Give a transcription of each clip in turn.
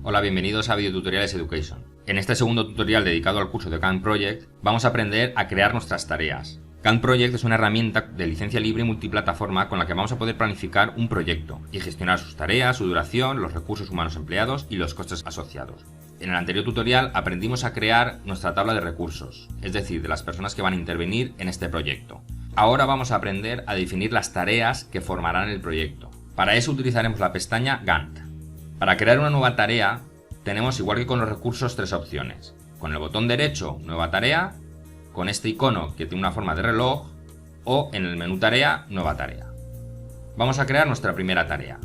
Hola, bienvenidos a Videotutoriales Education. En este segundo tutorial dedicado al curso de Gantt Project vamos a aprender a crear nuestras tareas. Gantt Project es una herramienta de licencia libre y multiplataforma con la que vamos a poder planificar un proyecto y gestionar sus tareas, su duración, los recursos humanos empleados y los costes asociados. En el anterior tutorial aprendimos a crear nuestra tabla de recursos, es decir, de las personas que van a intervenir en este proyecto. Ahora vamos a aprender a definir las tareas que formarán el proyecto. Para eso utilizaremos la pestaña Gantt. Para crear una nueva tarea tenemos, igual que con los recursos, tres opciones. Con el botón derecho, nueva tarea, con este icono que tiene una forma de reloj o en el menú tarea, nueva tarea. Vamos a crear nuestra primera tarea.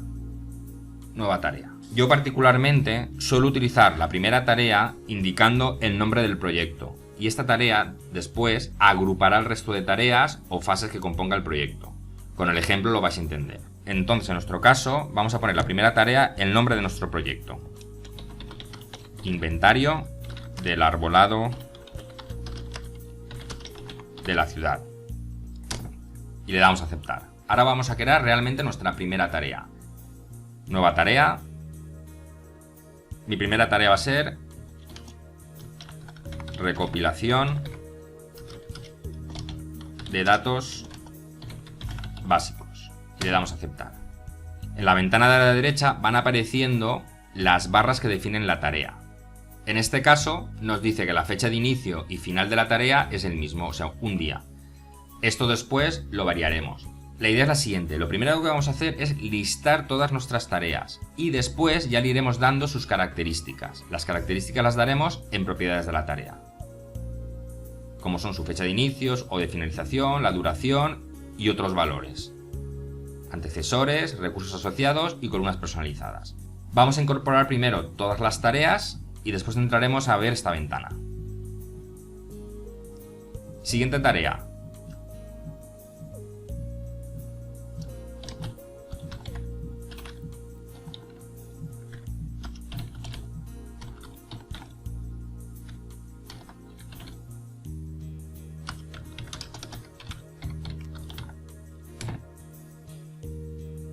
Nueva tarea. Yo particularmente suelo utilizar la primera tarea indicando el nombre del proyecto y esta tarea después agrupará el resto de tareas o fases que componga el proyecto. Con el ejemplo lo vais a entender. Entonces, en nuestro caso, vamos a poner la primera tarea el nombre de nuestro proyecto. Inventario del arbolado de la ciudad. Y le damos a aceptar. Ahora vamos a crear realmente nuestra primera tarea. Nueva tarea. Mi primera tarea va a ser recopilación de datos básicos. Y le damos a aceptar. En la ventana de la derecha van apareciendo las barras que definen la tarea. En este caso nos dice que la fecha de inicio y final de la tarea es el mismo, o sea, un día. Esto después lo variaremos. La idea es la siguiente: lo primero que vamos a hacer es listar todas nuestras tareas y después ya le iremos dando sus características. Las características las daremos en propiedades de la tarea, como son su fecha de inicios o de finalización, la duración y otros valores. Antecesores, recursos asociados y columnas personalizadas. Vamos a incorporar primero todas las tareas y después entraremos a ver esta ventana. Siguiente tarea.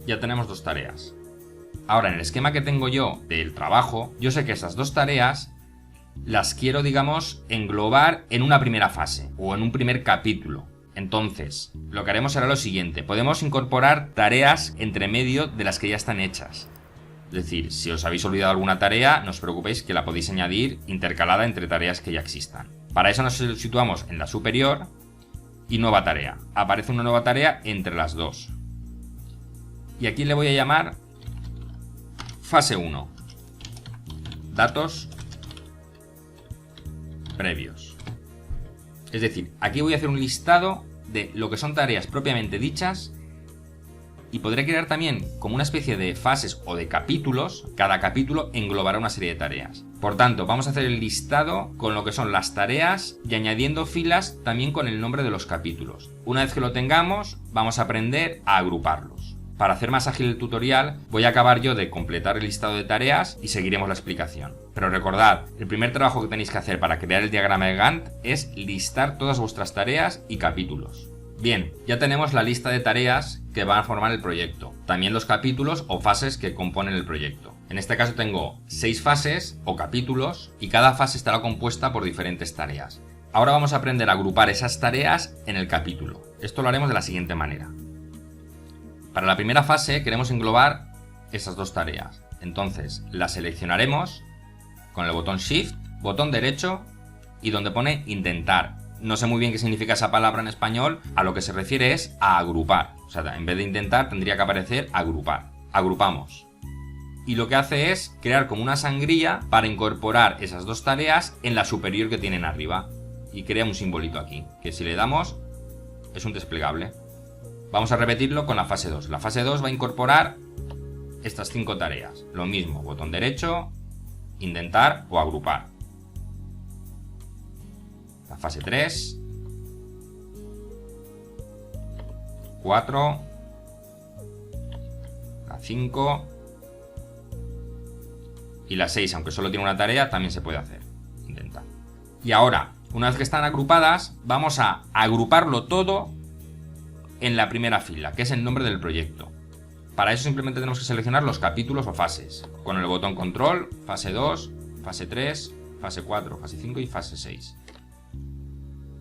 Ya tenemos dos tareas. Ahora, en el esquema que tengo yo del trabajo, yo sé que esas dos tareas las quiero, digamos, englobar en una primera fase o en un primer capítulo. Entonces, lo que haremos será lo siguiente: podemos incorporar tareas entre medio de las que ya están hechas. Es decir, si os habéis olvidado alguna tarea, no os preocupéis, que la podéis añadir intercalada entre tareas que ya existan. Para eso nos situamos en la superior y nueva tarea. Aparece una nueva tarea entre las dos. Y aquí le voy a llamar fase 1. Datos previos. Es decir, aquí voy a hacer un listado de lo que son tareas propiamente dichas y podré crear también como una especie de fases o de capítulos. Cada capítulo englobará una serie de tareas. Por tanto, vamos a hacer el listado con lo que son las tareas y añadiendo filas también con el nombre de los capítulos. Una vez que lo tengamos, vamos a aprender a agruparlos. Para hacer más ágil el tutorial, voy a acabar yo de completar el listado de tareas y seguiremos la explicación. Pero recordad, el primer trabajo que tenéis que hacer para crear el diagrama de Gantt es listar todas vuestras tareas y capítulos. Bien, ya tenemos la lista de tareas que van a formar el proyecto, también los capítulos o fases que componen el proyecto. En este caso tengo 6 fases o capítulos y cada fase estará compuesta por diferentes tareas. Ahora vamos a aprender a agrupar esas tareas en el capítulo. Esto lo haremos de la siguiente manera. Para la primera fase queremos englobar esas dos tareas. Entonces las seleccionaremos con el botón Shift, botón derecho y donde pone intentar. No sé muy bien qué significa esa palabra en español, a lo que se refiere es a agrupar. O sea, en vez de intentar tendría que aparecer agrupar. Agrupamos. Y lo que hace es crear como una sangrilla para incorporar esas dos tareas en la superior que tienen arriba. Y crea un simbolito aquí, que si le damos es un desplegable. Vamos a repetirlo con la fase 2. La fase 2 va a incorporar estas 5 tareas. Lo mismo, botón derecho, intentar o agrupar. La fase 3, 4, la 5 y la 6, aunque solo tiene una tarea, también se puede hacer. Intentar. Y ahora, una vez que están agrupadas, vamos a agruparlo todo en la primera fila, que es el nombre del proyecto. Para eso simplemente tenemos que seleccionar los capítulos o fases, con el botón control, fase 2, fase 3, fase 4, fase 5 y fase 6.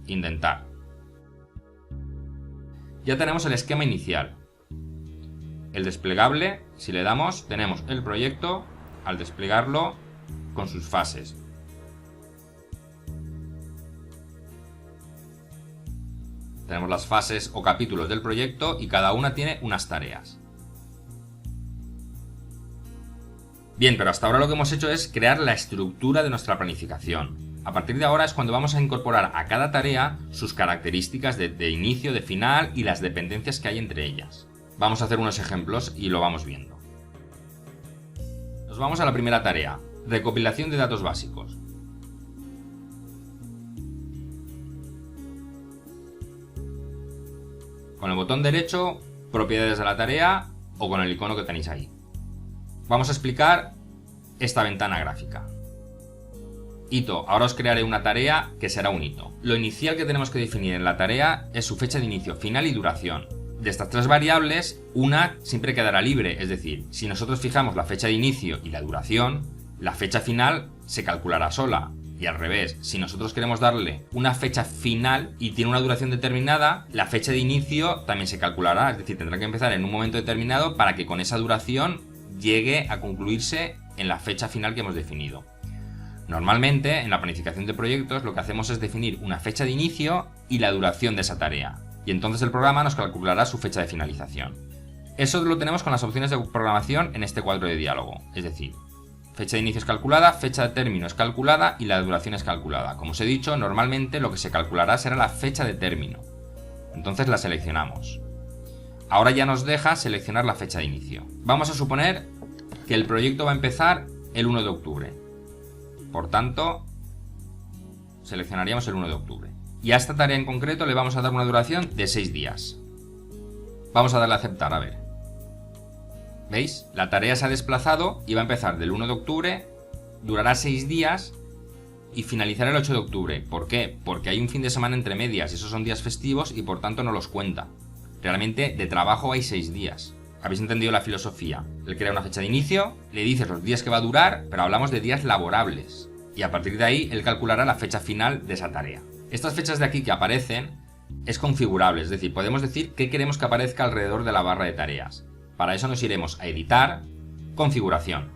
Indentar. Ya tenemos el esquema inicial. El desplegable, si le damos, tenemos el proyecto al desplegarlo con sus fases. Tenemos las fases o capítulos del proyecto y cada una tiene unas tareas. Bien, pero hasta ahora lo que hemos hecho es crear la estructura de nuestra planificación. A partir de ahora es cuando vamos a incorporar a cada tarea sus características de inicio, de final y las dependencias que hay entre ellas. Vamos a hacer unos ejemplos y lo vamos viendo. Nos vamos a la primera tarea, recopilación de datos básicos. Con el botón derecho, propiedades de la tarea o con el icono que tenéis ahí. Vamos a explicar esta ventana gráfica. Hito. Ahora os crearé una tarea que será un hito. Lo inicial que tenemos que definir en la tarea es su fecha de inicio, final y duración. De estas tres variables, una siempre quedará libre, es decir, si nosotros fijamos la fecha de inicio y la duración, la fecha final se calculará sola. Y al revés, si nosotros queremos darle una fecha final y tiene una duración determinada, la fecha de inicio también se calculará, es decir, tendrá que empezar en un momento determinado para que con esa duración llegue a concluirse en la fecha final que hemos definido. Normalmente, en la planificación de proyectos, lo que hacemos es definir una fecha de inicio y la duración de esa tarea, y entonces el programa nos calculará su fecha de finalización. Eso lo tenemos con las opciones de programación en este cuadro de diálogo, es decir, fecha de inicio es calculada, fecha de término es calculada y la duración es calculada. Como os he dicho, normalmente lo que se calculará será la fecha de término. Entonces la seleccionamos. Ahora ya nos deja seleccionar la fecha de inicio. Vamos a suponer que el proyecto va a empezar el 1 de octubre. Por tanto, seleccionaríamos el 1 de octubre. Y a esta tarea en concreto le vamos a dar una duración de 6 días. Vamos a darle a aceptar, a ver. ¿Veis? La tarea se ha desplazado y va a empezar del 1 de octubre, durará 6 días y finalizará el 8 de octubre. ¿Por qué? Porque hay un fin de semana entre medias y esos son días festivos y por tanto no los cuenta. Realmente de trabajo hay 6 días. ¿Habéis entendido la filosofía? Él crea una fecha de inicio, le dices los días que va a durar, pero hablamos de días laborables. Y a partir de ahí él calculará la fecha final de esa tarea. Estas fechas de aquí que aparecen es configurable, es decir, podemos decir qué queremos que aparezca alrededor de la barra de tareas. Para eso nos iremos a editar, configuración.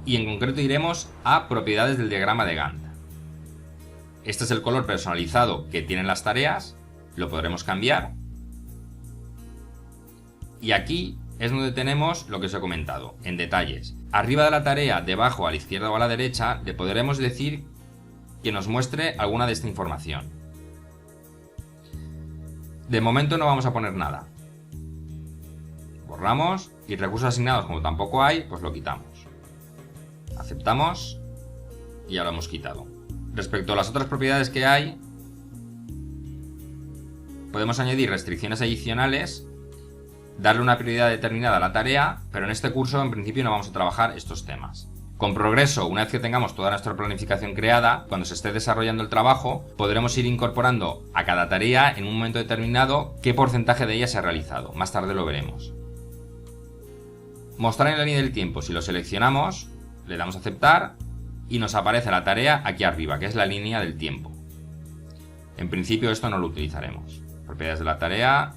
Y en concreto iremos a propiedades del diagrama de Gantt. Este es el color personalizado que tienen las tareas, lo podremos cambiar. Y aquí es donde tenemos lo que os he comentado, en detalles. Arriba de la tarea, debajo, a la izquierda o a la derecha, le podremos decir que nos muestre alguna de esta información. De momento no vamos a poner nada. Borramos y recursos asignados, como tampoco hay, pues lo quitamos. Aceptamos y ya lo hemos quitado. Respecto a las otras propiedades que hay, podemos añadir restricciones adicionales, darle una prioridad determinada a la tarea, pero en este curso en principio no vamos a trabajar estos temas. Con progreso, una vez que tengamos toda nuestra planificación creada, cuando se esté desarrollando el trabajo, podremos ir incorporando a cada tarea en un momento determinado qué porcentaje de ella se ha realizado. Más tarde lo veremos. Mostrar en la línea del tiempo. Si lo seleccionamos, le damos a aceptar y nos aparece la tarea aquí arriba, que es la línea del tiempo. En principio esto no lo utilizaremos. Propiedades de la tarea,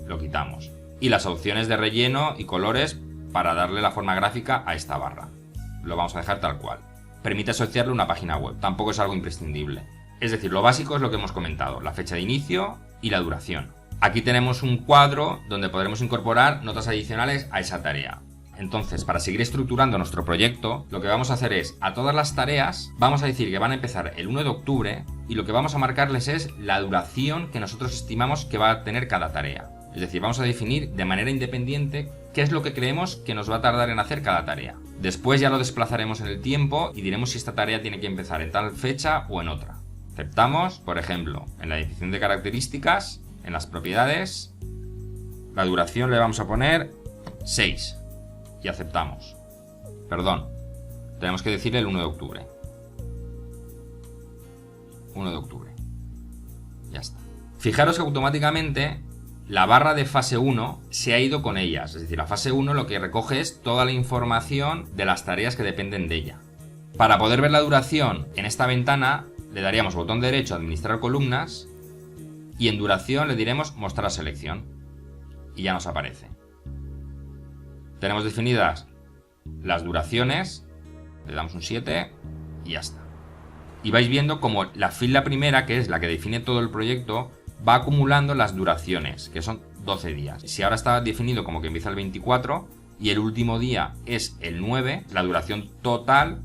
lo quitamos. Y las opciones de relleno y colores para darle la forma gráfica a esta barra. Lo vamos a dejar tal cual. Permite asociarle a una página web, tampoco es algo imprescindible. Es decir, lo básico es lo que hemos comentado, la fecha de inicio y la duración. Aquí tenemos un cuadro donde podremos incorporar notas adicionales a esa tarea. Entonces, para seguir estructurando nuestro proyecto, lo que vamos a hacer es, a todas las tareas, vamos a decir que van a empezar el 1 de octubre y lo que vamos a marcarles es la duración que nosotros estimamos que va a tener cada tarea. Es decir, vamos a definir de manera independiente qué es lo que creemos que nos va a tardar en hacer cada tarea. Después ya lo desplazaremos en el tiempo y diremos si esta tarea tiene que empezar en tal fecha o en otra. Aceptamos, por ejemplo, en la definición de características, en las propiedades, la duración le vamos a poner 6 y aceptamos. Perdón, tenemos que decir el 1 de octubre. 1 de octubre. Ya está. Fijaros que automáticamente la barra de fase 1 se ha ido con ellas. Es decir, la fase 1 lo que recoge es toda la información de las tareas que dependen de ella. Para poder ver la duración en esta ventana, le daríamos botón derecho a administrar columnas y en duración le diremos mostrar selección y ya nos aparece. Tenemos definidas las duraciones, le damos un 7 y ya está. Y vais viendo como la fila primera, que es la que define todo el proyecto, va acumulando las duraciones, que son 12 días. Si ahora está definido como que empieza el 24 y el último día es el 9, la duración total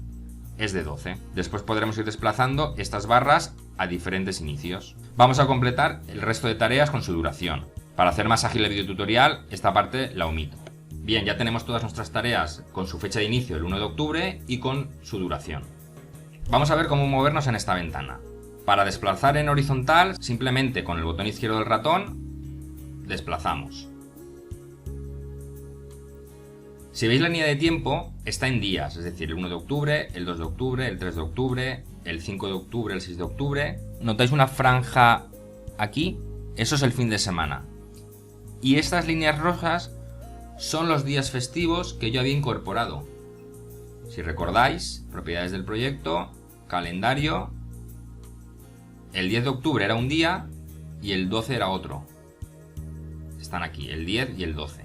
es de 12. Después podremos ir desplazando estas barras a diferentes inicios. Vamos a completar el resto de tareas con su duración. Para hacer más ágil el videotutorial, esta parte la omito. Bien, ya tenemos todas nuestras tareas con su fecha de inicio el 1 de octubre y con su duración. Vamos a ver cómo movernos en esta ventana. Para desplazar en horizontal, simplemente con el botón izquierdo del ratón, desplazamos. Si veis la línea de tiempo, está en días, es decir, el 1 de octubre, el 2 de octubre, el 3 de octubre, el 5 de octubre, el 6 de octubre. ¿Notáis una franja aquí? Eso es el fin de semana. Y estas líneas rojas son los días festivos que yo había incorporado. Si recordáis, propiedades del proyecto, calendario, el 10 de octubre era un día y el 12 era otro. Están aquí, el 10 y el 12.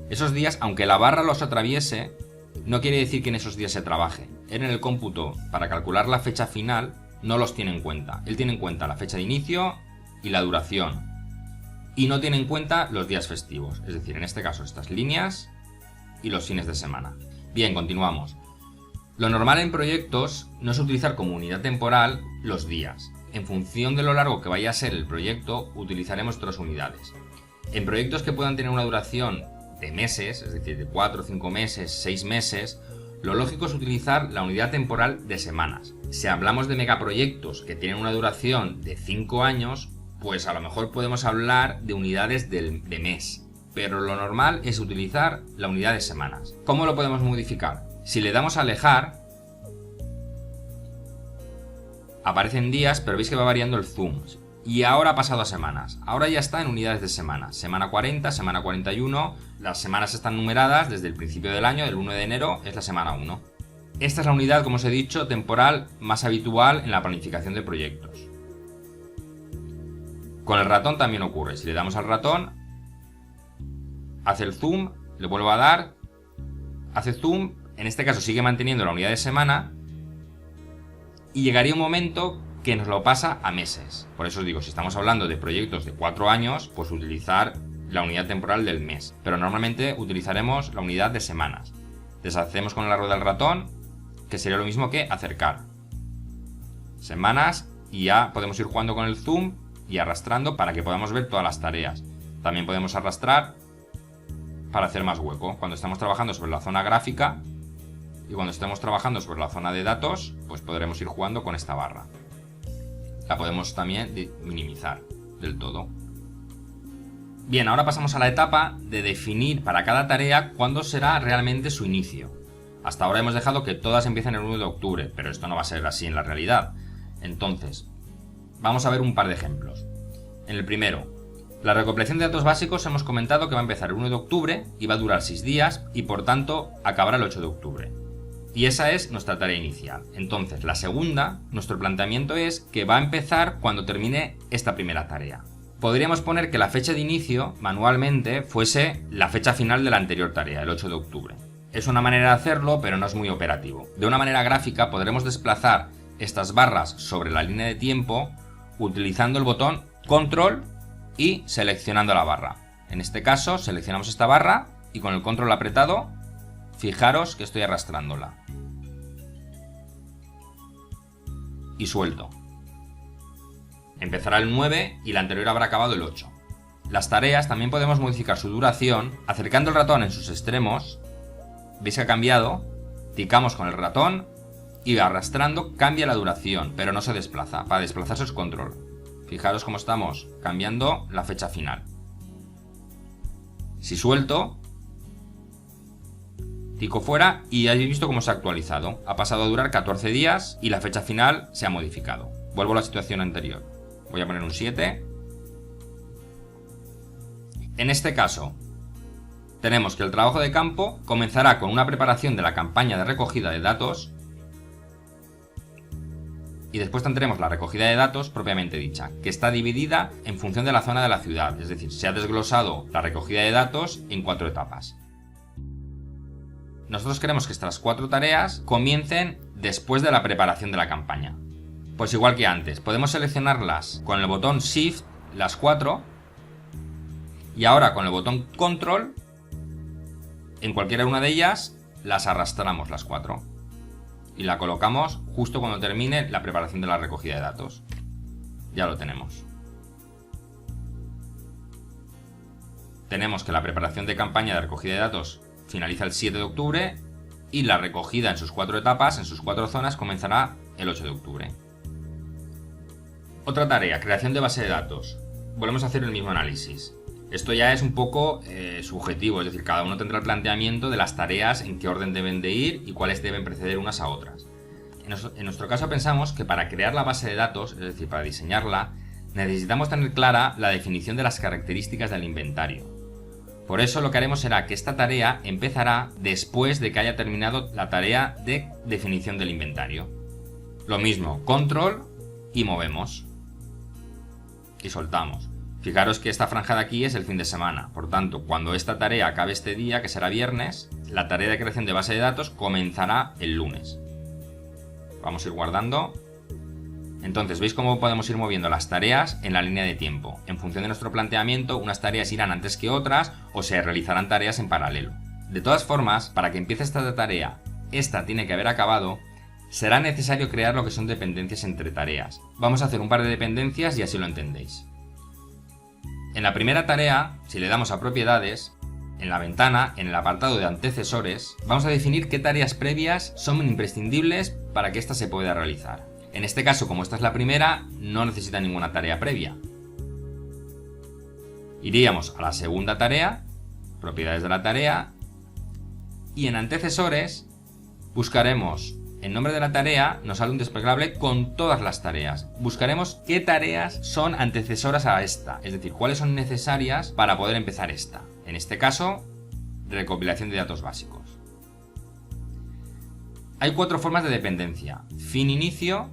Esos días, aunque la barra los atraviese, no quiere decir que en esos días se trabaje. Él en el cómputo, para calcular la fecha final, no los tiene en cuenta. Él tiene en cuenta la fecha de inicio y la duración. Y no tiene en cuenta los días festivos. Es decir, en este caso estas líneas y los fines de semana. Bien, continuamos. Lo normal en proyectos no es utilizar como unidad temporal los días. En función de lo largo que vaya a ser el proyecto, utilizaremos otras unidades. En proyectos que puedan tener una duración de meses, es decir, de 4, 5 meses, 6 meses, lo lógico es utilizar la unidad temporal de semanas. Si hablamos de megaproyectos que tienen una duración de 5 años, pues a lo mejor podemos hablar de unidades de mes. Pero lo normal es utilizar la unidad de semanas. ¿Cómo lo podemos modificar? Si le damos a alejar, aparecen días, pero veis que va variando el zoom. Y ahora ha pasado a semanas. Ahora ya está en unidades de semana. Semana 40, semana 41. Las semanas están numeradas desde el principio del año, del 1 de enero, es la semana 1. Esta es la unidad, como os he dicho, temporal más habitual en la planificación de proyectos. Con el ratón también ocurre. Si le damos al ratón, hace el zoom, le vuelvo a dar, hace zoom, en este caso sigue manteniendo la unidad de semana y llegaría un momento que nos lo pasa a meses. Por eso os digo, si estamos hablando de proyectos de 4 años, pues utilizar la unidad temporal del mes. Pero normalmente utilizaremos la unidad de semanas. Deshacemos con la rueda del ratón, que sería lo mismo que acercar. Semanas y ya podemos ir jugando con el zoom y arrastrando para que podamos ver todas las tareas. También podemos arrastrar para hacer más hueco. Cuando estamos trabajando sobre la zona gráfica y cuando estemos trabajando sobre la zona de datos, pues podremos ir jugando con esta barra. La podemos también minimizar del todo. Bien, ahora pasamos a la etapa de definir para cada tarea cuándo será realmente su inicio. Hasta ahora hemos dejado que todas empiecen el 1 de octubre, pero esto no va a ser así en la realidad. Entonces, vamos a ver un par de ejemplos. En el primero, la recopilación de datos básicos hemos comentado que va a empezar el 1 de octubre y va a durar 6 días y por tanto acabará el 8 de octubre. Y esa es nuestra tarea inicial. Entonces, la segunda, nuestro planteamiento es que va a empezar cuando termine esta primera tarea. Podríamos poner que la fecha de inicio, manualmente, fuese la fecha final de la anterior tarea, el 8 de octubre. Es una manera de hacerlo, pero no es muy operativo. De una manera gráfica podremos desplazar estas barras sobre la línea de tiempo utilizando el botón Control y seleccionando la barra. En este caso, seleccionamos esta barra y con el Control apretado, fijaros que estoy arrastrándola. Y suelto. Empezará el 9 y la anterior habrá acabado el 8. Las tareas también podemos modificar su duración acercando el ratón en sus extremos. ¿Veis que ha cambiado? Ticamos con el ratón y arrastrando cambia la duración, pero no se desplaza. Para desplazarse es control. Fijaros cómo estamos cambiando la fecha final. Si suelto, tico fuera y ya habéis visto cómo se ha actualizado. Ha pasado a durar 14 días y la fecha final se ha modificado. Vuelvo a la situación anterior. Voy a poner un 7. En este caso, tenemos que el trabajo de campo comenzará con una preparación de la campaña de recogida de datos y después tendremos la recogida de datos propiamente dicha, que está dividida en función de la zona de la ciudad, es decir, se ha desglosado la recogida de datos en 4 etapas. Nosotros queremos que estas 4 tareas comiencen después de la preparación de la campaña. Pues igual que antes, podemos seleccionarlas con el botón Shift, las 4, y ahora con el botón Control, en cualquiera una de ellas, las arrastramos las 4. Y la colocamos justo cuando termine la preparación de la recogida de datos. Ya lo tenemos. Tenemos que la preparación de campaña de recogida de datos finaliza el 7 de octubre y la recogida en sus 4 etapas, en sus 4 zonas, comenzará el 8 de octubre. Otra tarea, creación de base de datos. Volvemos a hacer el mismo análisis. Esto ya es un poco subjetivo, es decir, cada uno tendrá el planteamiento de las tareas, en qué orden deben de ir y cuáles deben preceder unas a otras. En nuestro caso pensamos que para crear la base de datos, es decir, para diseñarla, necesitamos tener clara la definición de las características del inventario. Por eso lo que haremos será que esta tarea empezará después de que haya terminado la tarea de definición del inventario. Lo mismo, control y movemos. Y soltamos. Fijaros que esta franja de aquí es el fin de semana. Por tanto, cuando esta tarea acabe este día, que será viernes, la tarea de creación de base de datos comenzará el lunes. Vamos a ir guardando. Entonces, ¿veis cómo podemos ir moviendo las tareas en la línea de tiempo? En función de nuestro planteamiento, unas tareas irán antes que otras o se realizarán tareas en paralelo. De todas formas, para que empiece esta tarea, esta tiene que haber acabado, será necesario crear lo que son dependencias entre tareas. Vamos a hacer un par de dependencias y así lo entendéis. En la primera tarea, si le damos a propiedades, en la ventana, en el apartado de antecesores, vamos a definir qué tareas previas son imprescindibles para que ésta se pueda realizar. En este caso, como esta es la primera, no necesita ninguna tarea previa. Iríamos a la segunda tarea, propiedades de la tarea, y en antecesores buscaremos el nombre de la tarea, nos sale un desplegable con todas las tareas. Buscaremos qué tareas son antecesoras a esta, es decir, cuáles son necesarias para poder empezar esta. En este caso, recopilación de datos básicos. Hay 4 formas de dependencia: fin-inicio,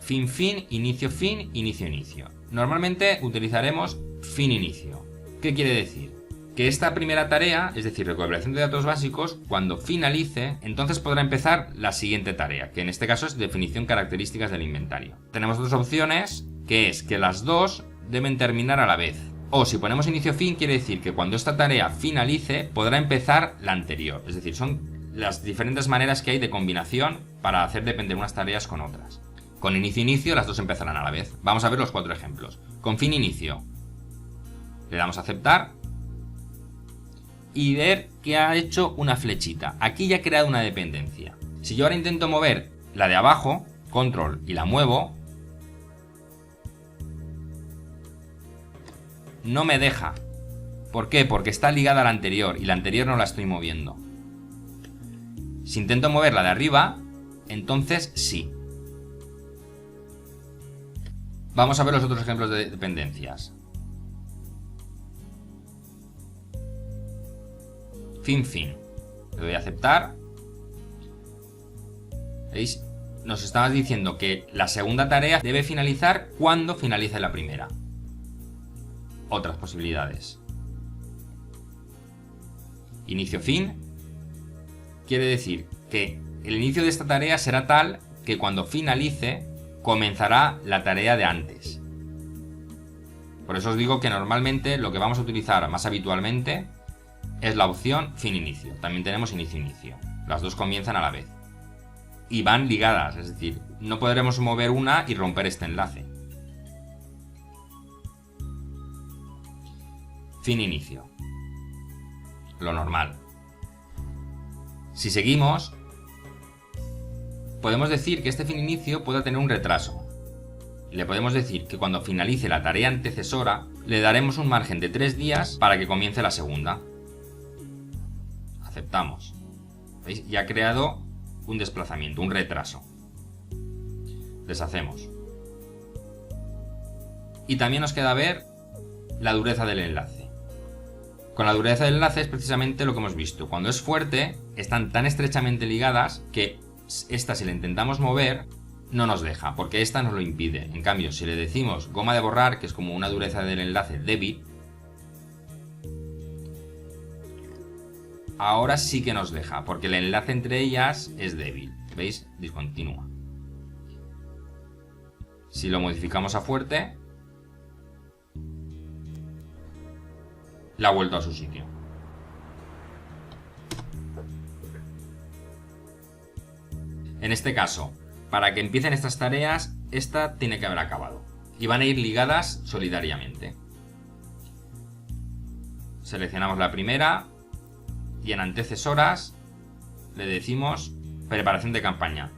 fin-fin, inicio-fin, inicio-inicio. Normalmente utilizaremos fin-inicio. ¿Qué quiere decir? Que esta primera tarea, es decir, recopilación de datos básicos, cuando finalice, entonces podrá empezar la siguiente tarea, que en este caso es definición características del inventario. Tenemos 2 opciones, que es que las 2 deben terminar a la vez. O si ponemos inicio-fin, quiere decir que cuando esta tarea finalice, podrá empezar la anterior. Es decir, son las diferentes maneras que hay de combinación para hacer depender unas tareas con otras. Con inicio-inicio las 2 empezarán a la vez. Vamos a ver los 4 ejemplos. Con fin-inicio, le damos a aceptar y ver que ha hecho una flechita. Aquí ya ha creado una dependencia. Si yo ahora intento mover la de abajo, control, y la muevo, no me deja. ¿Por qué? Porque está ligada a la anterior y la anterior no la estoy moviendo. Si intento mover la de arriba, entonces sí. Vamos a ver los otros ejemplos de dependencias. Fin-fin. Le doy a aceptar. ¿Veis? Nos estaba diciendo que la segunda tarea debe finalizar cuando finalice la primera. Otras posibilidades. Inicio-fin. Quiere decir que el inicio de esta tarea será tal que cuando finalice comenzará la tarea de antes. Por eso os digo que normalmente lo que vamos a utilizar más habitualmente es la opción fin-inicio. También tenemos inicio-inicio. Las 2 comienzan a la vez. Y van ligadas, es decir, no podremos mover una y romper este enlace. Fin-inicio. Lo normal. Si seguimos, podemos decir que este fin-inicio pueda tener un retraso. Le podemos decir que cuando finalice la tarea antecesora, le daremos un margen de 3 días para que comience la segunda. Aceptamos. ¿Veis? Ya ha creado un desplazamiento, un retraso. Deshacemos. Y también nos queda ver la dureza del enlace. Con la dureza del enlace es precisamente lo que hemos visto. Cuando es fuerte, están tan estrechamente ligadas que esta, si la intentamos mover, no nos deja, porque esta nos lo impide. En cambio, si le decimos goma de borrar, que es como una dureza del enlace débil, ahora sí que nos deja, porque el enlace entre ellas es débil. ¿Veis? Discontinúa. Si lo modificamos a fuerte, la ha vuelto a su sitio. En este caso, para que empiecen estas tareas, esta tiene que haber acabado. Y van a ir ligadas solidariamente. Seleccionamos la primera y en antecesoras le decimos preparación de campaña.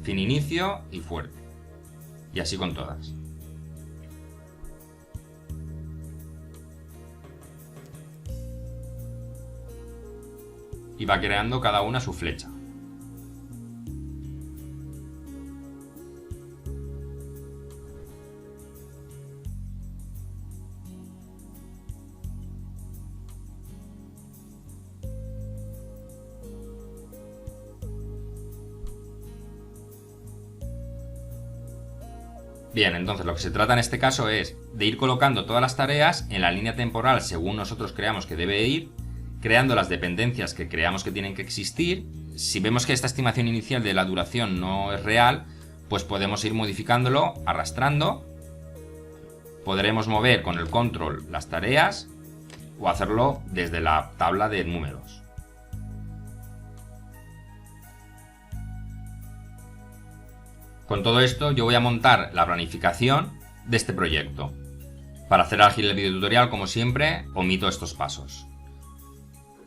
Fin inicio y fuerte. Y así con todas. Y va creando cada una su flecha. Bien, entonces lo que se trata en este caso es de ir colocando todas las tareas en la línea temporal según nosotros creamos que debe ir, creando las dependencias que creamos que tienen que existir. Si vemos que esta estimación inicial de la duración no es real, pues podemos ir modificándolo, arrastrando. Podremos mover con el control las tareas o hacerlo desde la tabla de números. Con todo esto yo voy a montar la planificación de este proyecto. Para hacer ágil el videotutorial, como siempre, omito estos pasos.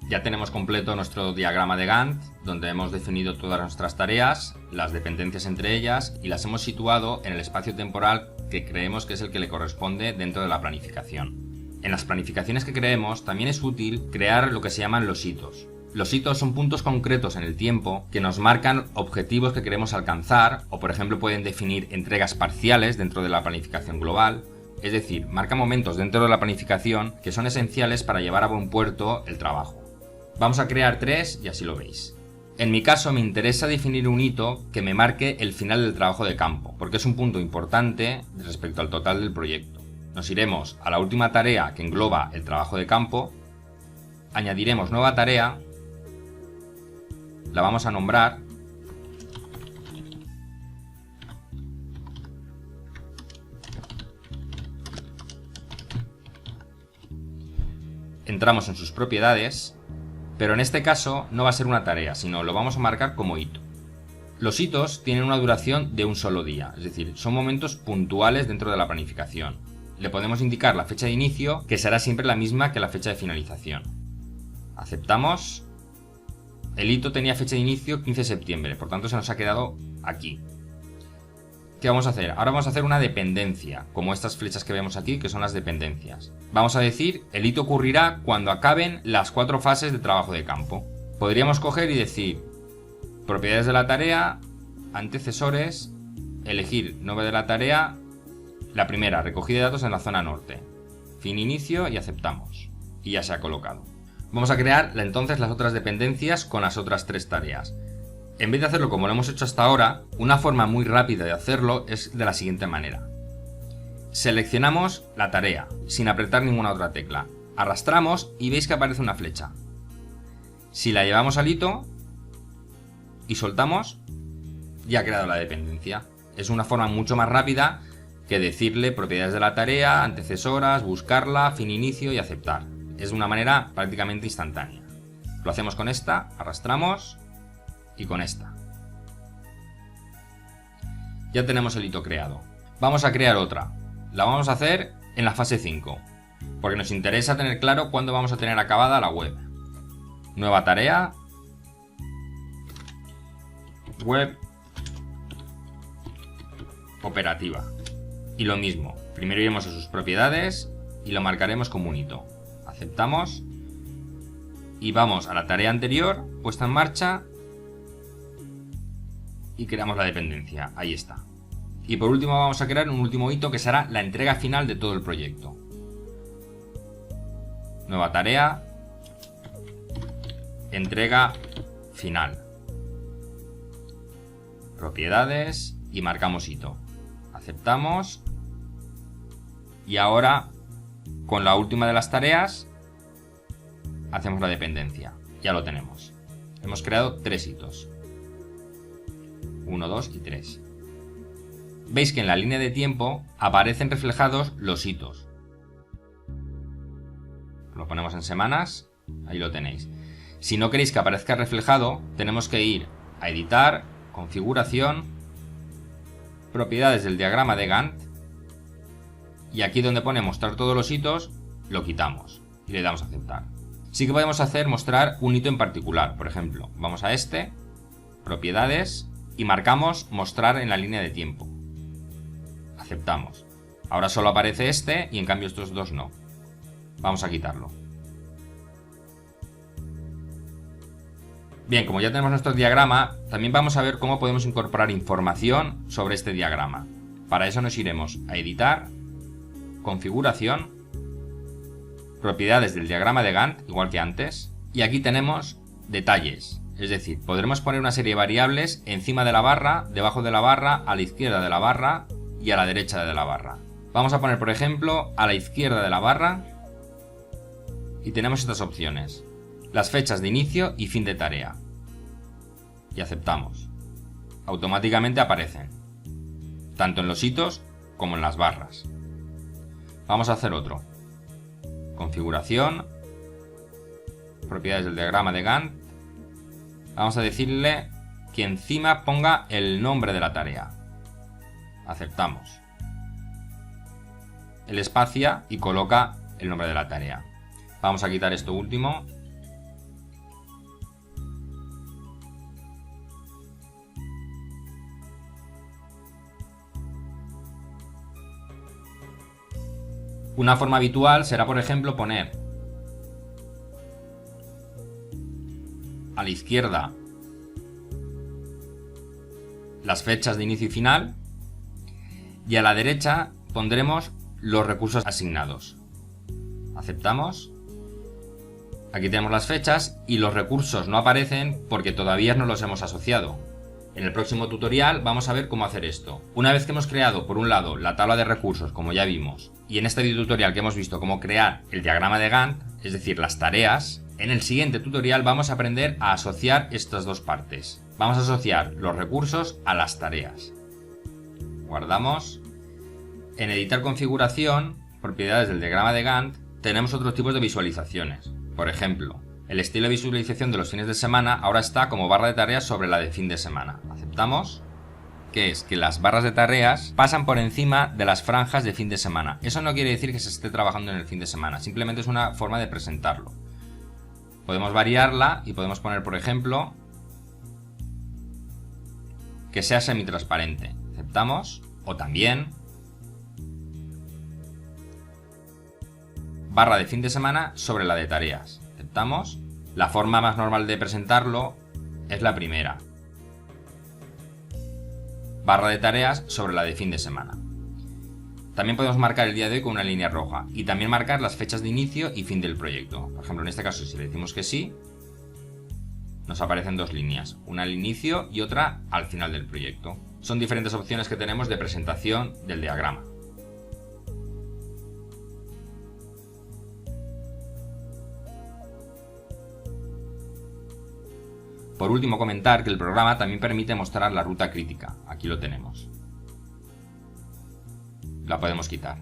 Ya tenemos completo nuestro diagrama de Gantt, donde hemos definido todas nuestras tareas, las dependencias entre ellas y las hemos situado en el espacio temporal que creemos que es el que le corresponde dentro de la planificación. En las planificaciones que creemos también es útil crear lo que se llaman los hitos. Los hitos son puntos concretos en el tiempo que nos marcan objetivos que queremos alcanzar o, por ejemplo, pueden definir entregas parciales dentro de la planificación global. Es decir, marca momentos dentro de la planificación que son esenciales para llevar a buen puerto el trabajo. Vamos a crear 3 y así lo veis. En mi caso me interesa definir un hito que me marque el final del trabajo de campo, porque es un punto importante respecto al total del proyecto. Nos iremos a la última tarea que engloba el trabajo de campo, añadiremos nueva tarea, la vamos a nombrar entramos en sus propiedades, pero en este caso no va a ser una tarea, sino lo vamos a marcar como hito. Los hitos tienen una duración de un solo día, es decir, son momentos puntuales dentro de la planificación. Le podemos indicar la fecha de inicio, que será siempre la misma que la fecha de finalización. Aceptamos. El hito tenía fecha de inicio 15 de septiembre, por tanto se nos ha quedado aquí. ¿Qué vamos a hacer? Ahora vamos a hacer una dependencia, como estas flechas que vemos aquí, que son las dependencias. Vamos a decir, el hito ocurrirá cuando acaben las 4 fases de trabajo de campo. Podríamos coger y decir, propiedades de la tarea, antecesores, elegir nombre de la tarea, la primera, recogida de datos en la zona norte. Fin inicio y aceptamos. Y ya se ha colocado. Vamos a crear entonces las otras dependencias con las otras 3 tareas. En vez de hacerlo como lo hemos hecho hasta ahora, una forma muy rápida de hacerlo es de la siguiente manera. Seleccionamos la tarea, sin apretar ninguna otra tecla. Arrastramos y veis que aparece una flecha. Si la llevamos al hito y soltamos, ya ha creado la dependencia. Es una forma mucho más rápida que decirle propiedades de la tarea, antecesoras, buscarla, fin inicio y aceptar. Es una manera prácticamente instantánea. Lo hacemos con esta, arrastramos y con esta. Ya tenemos el hito creado. Vamos a crear otra. La vamos a hacer en la fase 5, porque nos interesa tener claro cuándo vamos a tener acabada la web. Nueva tarea. Web operativa. Y lo mismo, primero iremos a sus propiedades y lo marcaremos como un hito. Aceptamos y vamos a la tarea anterior, puesta en marcha, y creamos la dependencia. Ahí está. Y por último vamos a crear un último hito que será la entrega final de todo el proyecto. nueva tarea, entrega final, propiedades y marcamos hito. Aceptamos y ahora con la última de las tareas hacemos la dependencia. Ya lo tenemos. Hemos creado 3 hitos. 1, 2 y 3. Veis que en la línea de tiempo aparecen reflejados los hitos. Lo ponemos en semanas, ahí lo tenéis. Si no queréis que aparezca reflejado, tenemos que ir a editar, configuración, propiedades del diagrama de Gantt, y aquí donde pone mostrar todos los hitos, lo quitamos y le damos a aceptar. Sí que podemos hacer mostrar un hito en particular. Por ejemplo, vamos a este, propiedades, y marcamos mostrar en la línea de tiempo. Aceptamos. Ahora solo aparece este y en cambio estos dos no. Vamos a quitarlo. Bien, como ya tenemos nuestro diagrama, también vamos a ver cómo podemos incorporar información sobre este diagrama. Para eso nos iremos a editar, configuración, propiedades del diagrama de Gantt, igual que antes, y aquí tenemos detalles. Es decir, podremos poner una serie de variables encima de la barra, debajo de la barra, a la izquierda de la barra y a la derecha de la barra. Vamos a poner, por ejemplo, a la izquierda de la barra y tenemos estas opciones: las fechas de inicio y fin de tarea. Y aceptamos. Automáticamente aparecen, tanto en los hitos como en las barras. Vamos a hacer otro. Configuración, propiedades del diagrama de Gantt. Vamos a decirle que encima ponga el nombre de la tarea. Aceptamos. Él espacia y coloca el nombre de la tarea. Vamos a quitar esto último. Una forma habitual será, por ejemplo, poner a la izquierda las fechas de inicio y final y a la derecha pondremos los recursos asignados. Aceptamos. Aquí tenemos las fechas y los recursos no aparecen porque todavía no los hemos asociado. En el próximo tutorial vamos a ver cómo hacer esto. Una vez que hemos creado, por un lado, la tabla de recursos, como ya vimos, y en este video tutorial que hemos visto cómo crear el diagrama de Gantt, es decir, las tareas, en el siguiente tutorial vamos a aprender a asociar estas dos partes. Vamos a asociar los recursos a las tareas. Guardamos. En editar configuración, propiedades del diagrama de Gantt, tenemos otros tipos de visualizaciones. Por ejemplo, el estilo de visualización de los fines de semana ahora está como barra de tareas sobre la de fin de semana. Aceptamos, que es que las barras de tareas pasan por encima de las franjas de fin de semana. Eso no quiere decir que se esté trabajando en el fin de semana, simplemente es una forma de presentarlo. Podemos variarla y podemos poner, por ejemplo, que sea semitransparente. Aceptamos, o también barra de fin de semana sobre la de tareas. Aceptamos. La forma más normal de presentarlo es la primera. Barra de tareas sobre la de fin de semana. También podemos marcar el día de hoy con una línea roja y también marcar las fechas de inicio y fin del proyecto. Por ejemplo, en este caso, si le decimos que sí, nos aparecen dos líneas, una al inicio y otra al final del proyecto. Son diferentes opciones que tenemos de presentación del diagrama. Por último, comentar que el programa también permite mostrar la ruta crítica. Aquí lo tenemos. La podemos quitar.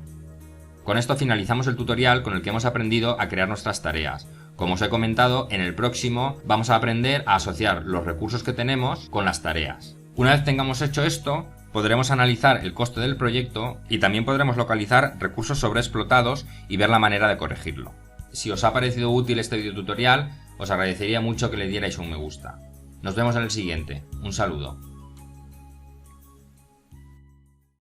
Con esto finalizamos el tutorial con el que hemos aprendido a crear nuestras tareas. Como os he comentado, en el próximo vamos a aprender a asociar los recursos que tenemos con las tareas. Una vez tengamos hecho esto, podremos analizar el coste del proyecto y también podremos localizar recursos sobreexplotados y ver la manera de corregirlo. Si os ha parecido útil este video tutorial, os agradecería mucho que le dierais un me gusta. Nos vemos en el siguiente. Un saludo.